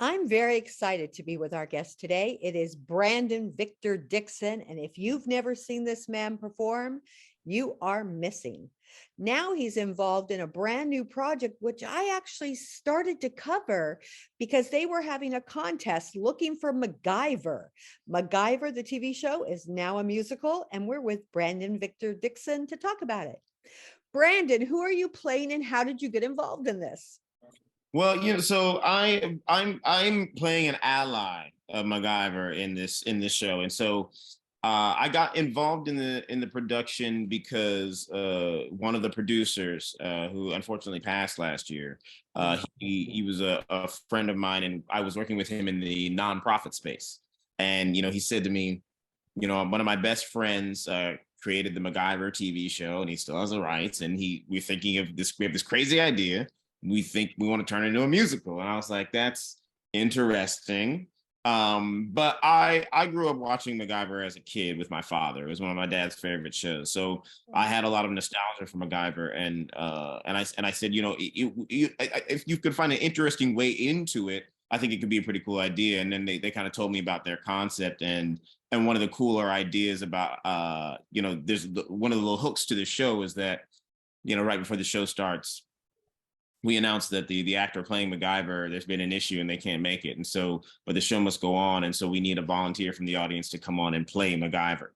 I'm very excited to be with our guest today. It is Brandon Victor Dixon. And if you've never seen this man perform, you are missing. Now he's involved in a brand new project, which I actually started to cover because they were having a contest looking for MacGyver. MacGyver, the TV show, is now a musical, and we're with Brandon Victor Dixon to talk about it. Brandon, who are you playing and how did you get involved in this? Well, so I'm playing an ally of MacGyver in this show, and so I got involved in the production because one of the producers, who unfortunately passed last year, he was a friend of mine, and I was working with him in the nonprofit space, and he said to me, one of my best friends created the MacGyver TV show, and he still has the rights. And we're thinking of this. We have this crazy idea. We think we want to turn it into a musical. And I was like, that's interesting. But I grew up watching MacGyver as a kid with my father. It was one of my dad's favorite shows. So I had a lot of nostalgia for MacGyver, and I said, if you could find an interesting way into it, I think it could be a pretty cool idea. And then they kind of told me about their concept, and one of the cooler ideas about there's one of the little hooks to the show is that right before the show starts, we announced that the actor playing MacGyver, there's been an issue and they can't make it, and so but the show must go on, and so we need a volunteer from the audience to come on and play MacGyver.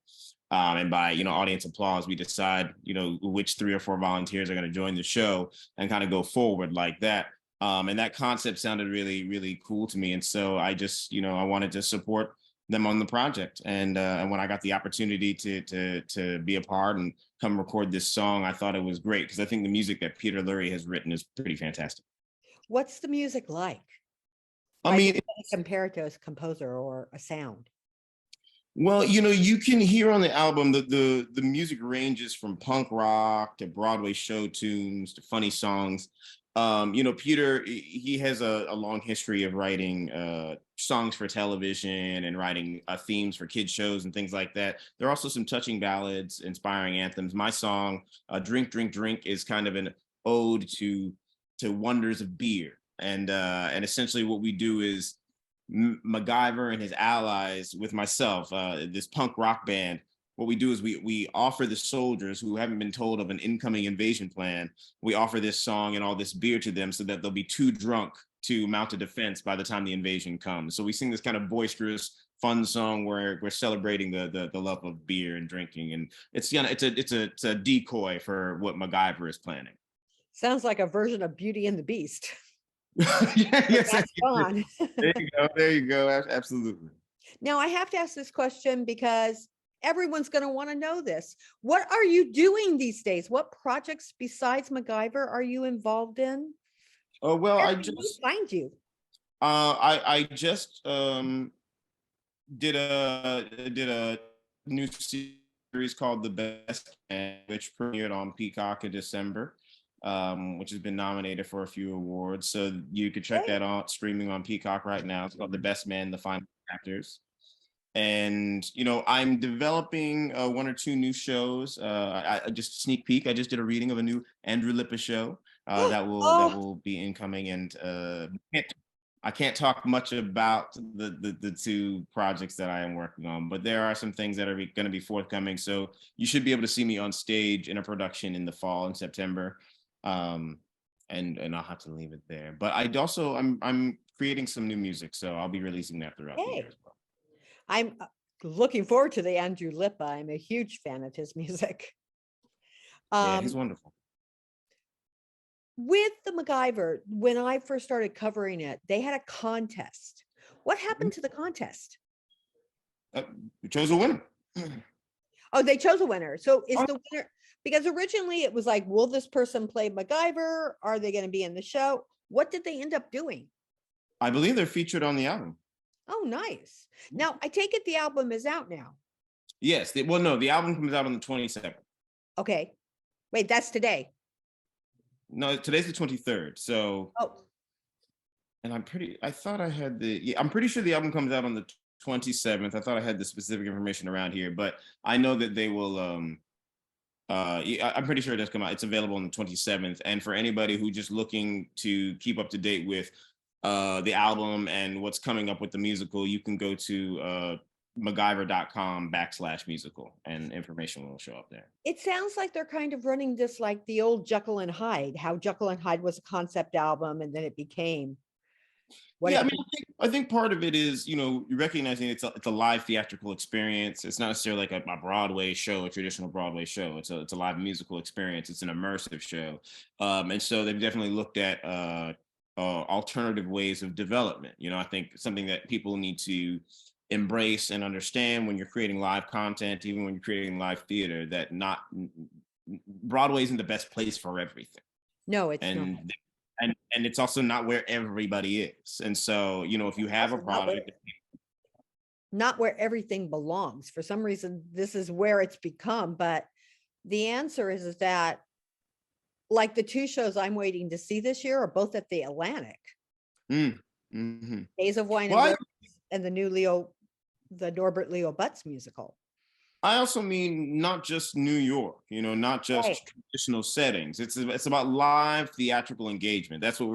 And by audience applause, we decide which 3 or 4 volunteers are going to join the show and kind of go forward like that. And that concept sounded really, really cool to me, and so I just I wanted to support them on the project. And when I got the opportunity to be a part and come record this song, I thought it was great because I think the music that Peter Lurie has written is pretty fantastic. What's the music like? I How do you mean, compare it to a composer or a sound? well, you can hear on the album that the music ranges from punk rock to Broadway show tunes to funny songs. Peter, he has a long history of writing songs for television and writing themes for kids shows and things like that. There are also some touching ballads, inspiring anthems. My song, "Drink, Drink, Drink," is kind of an ode to wonders of beer, and essentially what we do is MacGyver and his allies with myself, this punk rock band. What we do is we offer the soldiers who haven't been told of an incoming invasion plan. We offer this song and all this beer to them so that they'll be too drunk to mount a defense by the time the invasion comes. So we sing this kind of boisterous, fun song where we're celebrating the love of beer and drinking, and it's a decoy for what MacGyver is planning. Sounds like a version of Beauty and the Beast. Yeah, But yes, that's fun. there you go. There you go. Absolutely. Now, I have to ask this question because everyone's going to want to know this. What are you doing these days? What projects besides MacGyver are you involved in? Oh well, Where I can we just find you? I just did a new series called The Best Man, which premiered on Peacock in December, which has been nominated for a few awards. So you could check Hey, that out streaming on Peacock right now. It's called The Best Man, The Final Actors. And I'm developing 1 or 2 new shows. I just sneak peek. I just did a reading of a new Andrew Lippa show that will that oh, will be incoming, and I can't talk much about the 2 projects that I am working on, but there are some things that are going to be forthcoming. So you should be able to see me on stage in a production in the fall in September, um, and I'll have to leave it there. But I'm creating some new music, so I'll be releasing that throughout the year hey. as well. I'm looking forward to the Andrew Lippa. I'm a huge fan of his music. Yeah, he's Um, wonderful. with the MacGyver, when I first started covering it, they had a contest. What happened to the contest? Uh, we chose a winner. Oh, they chose a winner. So is Oh, the winner, because originally it was like, will this person play MacGyver? Are they going to be in the show? What did they end up doing? I believe they're featured on the album. Oh, nice. Now, I take it the album is out now. Yes. Well, no, the album comes out on the 27th. Okay. Wait, that's today. No, today's the 23rd. So, Oh, and I thought I had yeah, I'm pretty sure the album comes out on the 27th. I thought I had the specific information around here, but I know that they will, yeah, I'm pretty sure it does come out. It's available on the 27th. And for anybody who just looking to keep up to date with the album and what's coming up with the musical, you can go to MacGyver.com/musical, and information will show up there. It sounds like they're kind of running this like the old Jekyll and Hyde, how Jekyll and Hyde was a concept album and then it became what Yeah, it I mean, I think part of it is, recognizing it's a live theatrical experience. It's not necessarily like a Broadway show, a traditional Broadway show. It's a live musical experience. It's an immersive show, and so they've definitely looked at alternative ways of development. I think something that people need to embrace and understand when you're creating live content, even when you're creating live theater, that not Broadway isn't the best place for everything, No, it's not. and it's also not where everybody is. And so, if you have a Also product, not where everything belongs. For some reason, this is where it's become. But the answer is that like the two shows I'm waiting to see this year are both at the Atlantic. mm-hmm. Days of Wine and Well, Roses and the Norbert Leo Butz musical. I also mean not just New York, not just Right. traditional settings. It's about live theatrical engagement. That's what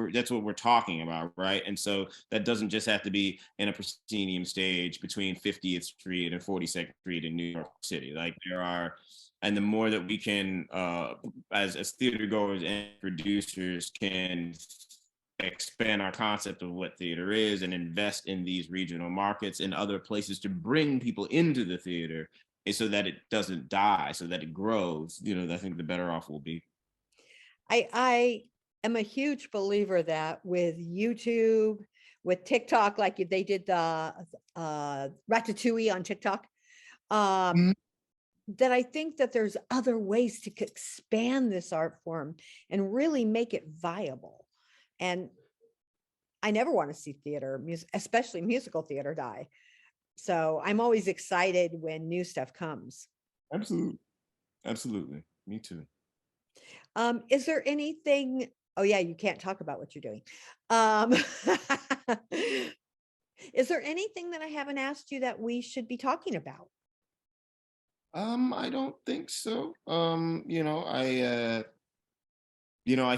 we're talking about, right? And so that doesn't just have to be in a proscenium stage between 50th Street and 42nd Street in New York City. Like and the more that we can, as theater goers and producers, can expand our concept of what theater is and invest in these regional markets and other places to bring people into the theater, and so that it doesn't die, so that it grows, I think the better off we'll be. I am a huge believer that with YouTube, with TikTok, like they did the Ratatouille on TikTok, um, Mhm. that I think that there's other ways to expand this art form and really make it viable. And I never want to see theater, especially musical theater, die. So I'm always excited when new stuff comes. Absolutely. Absolutely. Me too. Is there anything? Oh yeah, you can't talk about what you're doing. Um, is there anything that I haven't asked you that we should be talking about? I don't think so. I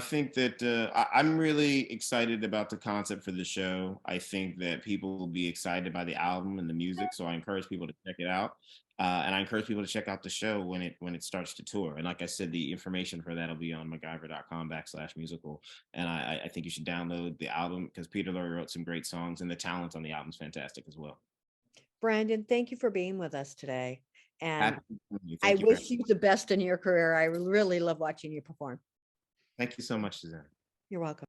think that I'm really excited about the concept for the show. I think that people will be excited by the album and the music, so I encourage people to check it out. And I encourage people to check out the show when it starts to tour. And like I said, the information for that will be on MacGyver.com/musical. And I think you should download the album because Peter Lorre wrote some great songs, and the talent on the album is fantastic as well. Brandon, thank you for being with us today. And Absolutely. I Thank you. wish you the best in your career. I really love watching you perform. Thank you so much, Suzanne. You're welcome.